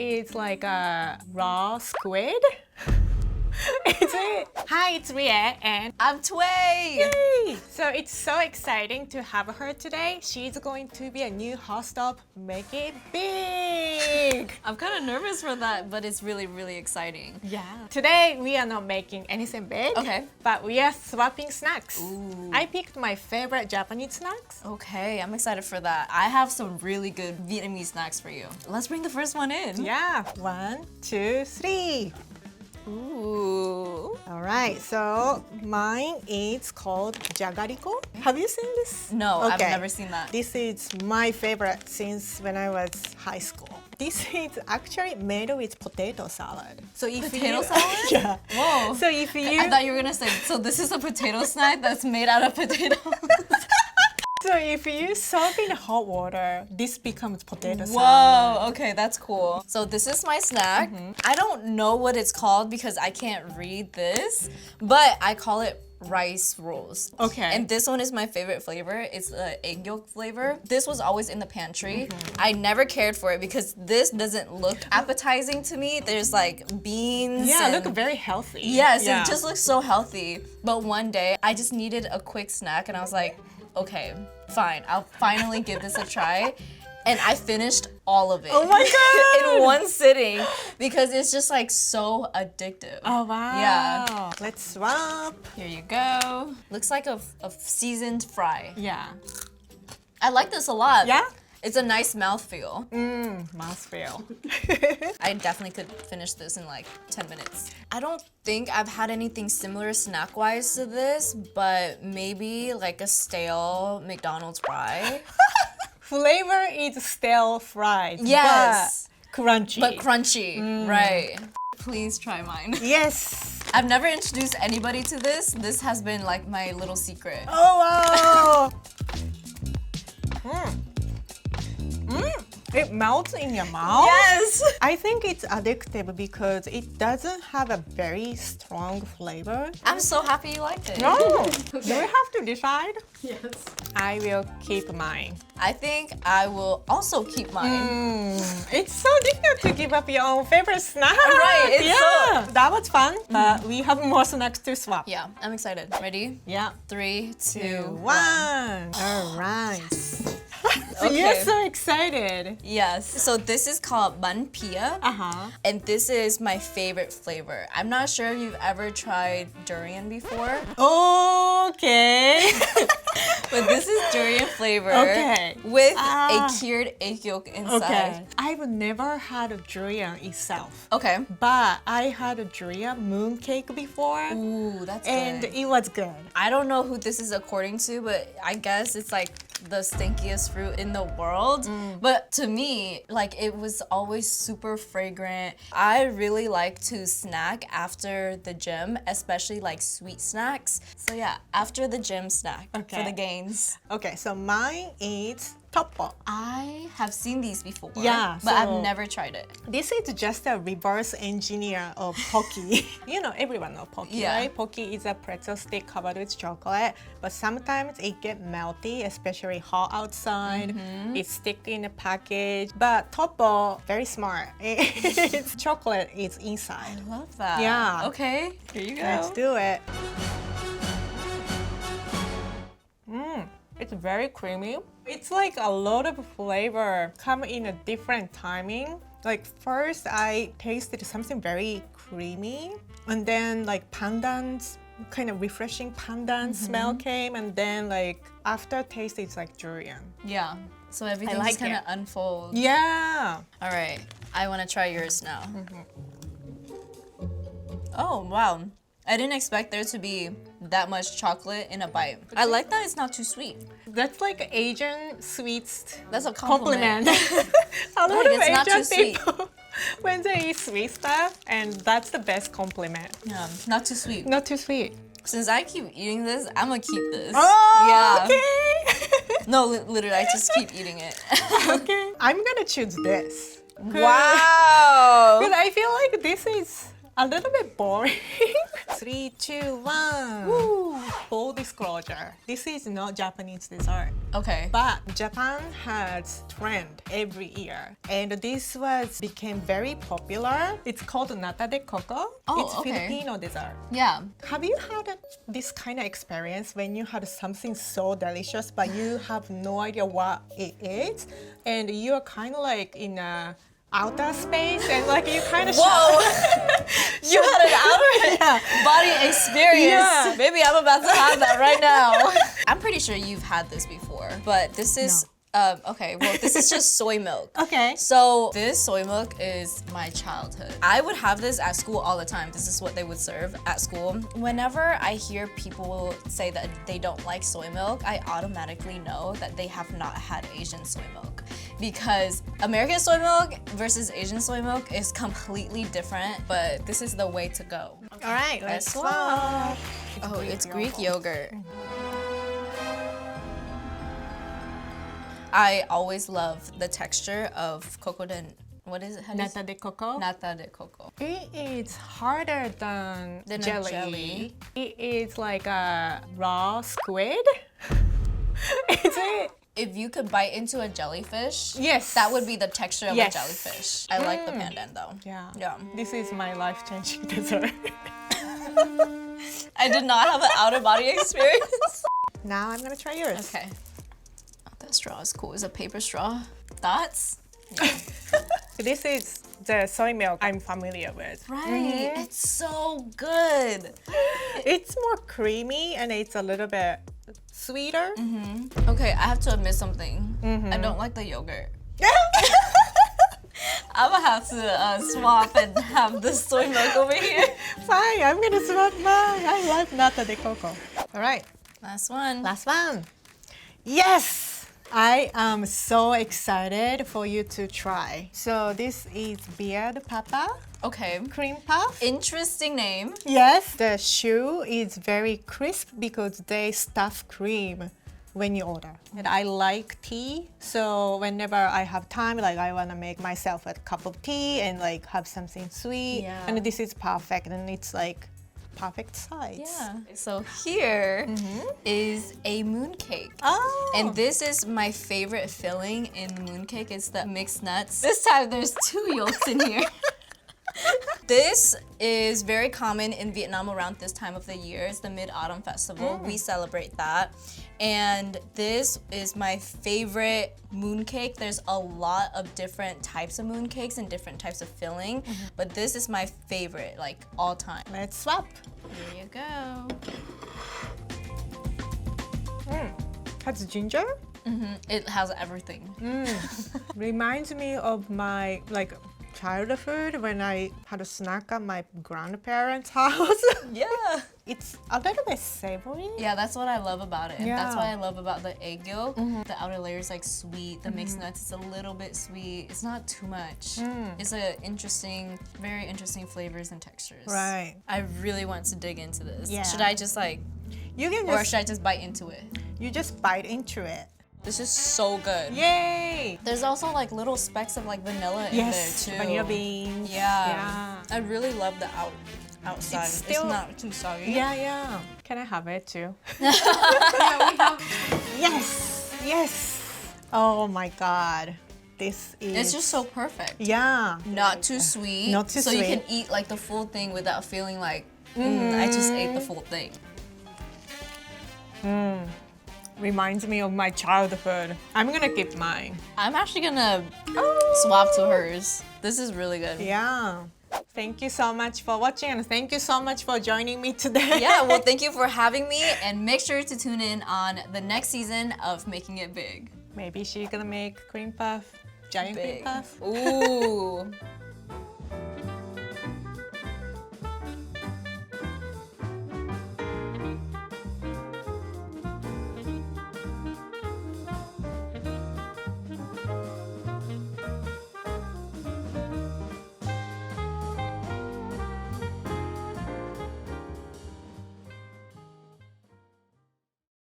is like a raw squid. Is it? Hi, it's Rie and I'm Tway! Yay! So it's so exciting to have her today. She's going to be a new host of Make It Big. I'm kind of nervous for that, but it's really, really exciting. Yeah. Today we are not making anything big. Okay. But we are swapping snacks. Ooh. I picked my favorite Japanese snacks. Okay, I'm excited for that. I have some really good Vietnamese snacks for you. Let's bring the first one in. Yeah. 1, 2, 3. Ooh. All right, so mine is called jagariko. Have you seen this? No, I've Okay. never seen that. This is my favorite since when I was high school. This is actually made with potato salad. So if Potato you, salad? Yeah. Whoa. So if you I thought you were gonna say, so this is a potato snack that's made out of potatoes. so if you soak in hot water, this becomes potato salad. Whoa, okay, that's cool. So this is my snack. I don't know what it's called because I can't read this, but I call it rice rolls. Okay. And this one is my favorite flavor. It's the egg yolk flavor. This was always in the pantry. I never cared for it because this doesn't look appetizing to me. There's like beans. Yeah, and look very healthy. Yes, Yeah. it just looks so healthy. But one day, I just needed a quick snack and I was like, okay, fine, I'll finally give this a try. And I finished all of it. Oh my God! in one sitting because it's just like so addictive. Oh wow. Yeah. Let's swap. Here you go. Looks like a seasoned fry. Yeah. I like this a lot. Yeah? It's a nice mouthfeel. Mouthfeel. I definitely could finish this in like 10 minutes. I don't think I've had anything similar snack-wise to this, but maybe like a stale McDonald's fry. Flavor is stale fried. Yes. But crunchy. But crunchy, right. Please try mine. Yes. I've never introduced anybody to this. This has been like my little secret. Oh wow. It melts in your mouth. Yes! I think it's addictive because it doesn't have a very strong flavor. I'm so happy you liked it. No. Do we have to decide? Yes. I will keep mine. I think I will also keep mine. It's so difficult to give up your own favorite snack. Right, it's yeah. That was fun, but we have more snacks to swap. Yeah, I'm excited. Ready? Yeah. 3, 2, 1. 1. All right. Okay. You're so excited. Yes. So this is called man pia. Uh-huh. And this is my favorite flavor. I'm not sure if you've ever tried durian before, Okay. but this is durian flavor Okay. with a cured egg yolk inside. Okay. I've never had a durian itself, Okay. but I had a durian mooncake before, Ooh, that's and good. it was good. I don't know who this is according to, but I guess it's like the stinkiest fruit in the world. But to me, like it was always super fragrant. I really like to snack after the gym, especially like sweet snacks. So yeah, after the gym snack for Okay. the gains. Okay, so mine is toppo. I have seen these before, Yeah, but so- I've never tried it. This is just a reverse engineer of Pocky. You know, everyone knows Pocky, Yeah. right? Pocky is a pretzel stick covered with chocolate, but sometimes it gets melty, especially hot outside. It stick in a package. But Toppo, very smart. It's chocolate is inside. I love that. Yeah. Okay, here you go. Let's do it. It's very creamy. It's like a lot of flavor come in a different timing. Like first I tasted something very creamy, and then like pandan, kind of refreshing pandan smell came, and then like after taste it's like durian. Yeah. So everything like just kind of it. unfolds. Yeah. All right, I want to try yours now. Oh, wow. I didn't expect there to be that much chocolate in a bite. I like that it's not too sweet. That's like Asian sweets That's a compliment. A lot Like, of it's not too Asian sweet. people when they eat sweet stuff, and that's the best compliment. Yeah, not too sweet. Not too sweet. Since I keep eating this, I'm gonna keep this. Oh, yeah. okay. No, literally, I just keep eating it. Okay. I'm gonna choose this. Wow. Because I feel like this is a little bit boring. 3, 2, 1. Woo. Full disclosure, this is not Japanese dessert. Okay. But Japan has trend every year, and this became very popular. It's called nata de coco. Oh, it's okay. Filipino dessert. Yeah. Have you had this kind of experience when you had something so delicious, but you have no idea what it is, and you're kind of like in a outer space, and like you kind of Whoa! You had an outer body experience. Yeah. Maybe I'm about to have that right now. I'm pretty sure you've had this before, but this is okay. Well, this is just soy milk. Okay. So this soy milk is my childhood. I would have this at school all the time. This is what they would serve at school. Whenever I hear people say that they don't like soy milk, I automatically know that they have not had Asian soy milk. Because American soy milk versus Asian soy milk is completely different, but this is the way to go. All right, let's swap. swap. Oh, it's Greek yogurt. I always love the texture of coco de, what is it? How do you say- Nata de coco. Nata de coco. It is harder than Than a jelly. jelly. It is like a raw squid. Is it? If you could bite into a jellyfish, Yes. that would be the texture of Yes. a jellyfish. I like the pandan though. Yeah. Yeah. This is my life-changing dessert. I did not have an outer body experience. Now I'm gonna try yours. Okay. Oh, that straw is cool. It's a paper straw. Thoughts? This is the soy milk I'm familiar with. Right. It's so good. It's more creamy and it's a little bit sweeter. Okay, I have to admit something. I don't like the yogurt. I'm gonna have to swap and have the soy milk over here. Fine, I'm gonna swap mine. I love nata de coco. All right, Last one. last one. Yes! I am so excited for you to try. So this is beard papa Okay. cream puff. Interesting name. Yes, the shoe is very crisp because they stuff cream when you order. And I like tea, so whenever I have time, like I wanna make myself a cup of tea and like have something sweet. Yeah. And this is perfect, and it's like perfect size. Yeah. So here is a mooncake. Oh. And this is my favorite filling in mooncake. It's the mixed nuts. This time there's 2 yolks in here. This is very common in Vietnam around this time of the year. It's the Mid-Autumn Festival. We celebrate that. And this is my favorite mooncake. There's a lot of different types of mooncakes and different types of filling, but this is my favorite, like all time. Let's swap. Here you go. Has ginger? It has everything. Reminds me of my like childhood when I had a snack at my grandparents' house. Yeah. It's a little bit savory. Yeah, that's what I love about it. And that's Yeah. why I love about the egg yolk. The outer layer is like sweet. The mixed nuts is a little bit sweet. It's not too much. It's a interesting, very interesting flavors and textures. Right. I really want to dig into this. Yeah. Should I just like, You can or just should I just bite into it? you just bite into it. This is so good. Yay! There's also like little specks of like vanilla in there too. vanilla beans. Yeah. I really love the outside. It's It's, still- not too soggy. Yeah, yeah. Can I have it too? Yeah, we have. Yes, yes. Oh my God, this is. It's just so perfect. Yeah. Not too sweet. Not too so you sweet. can eat like the full thing without feeling like I just ate the full thing. Reminds me of my childhood. I'm gonna keep mine. I'm actually gonna swap to hers. This is really good. Yeah. Thank you so much for watching, and thank you so much for joining me today. Yeah, well, thank you for having me, and make sure to tune in on the next season of Making It Big. Maybe she's gonna make cream puff, giant cream Big. puff. Ooh.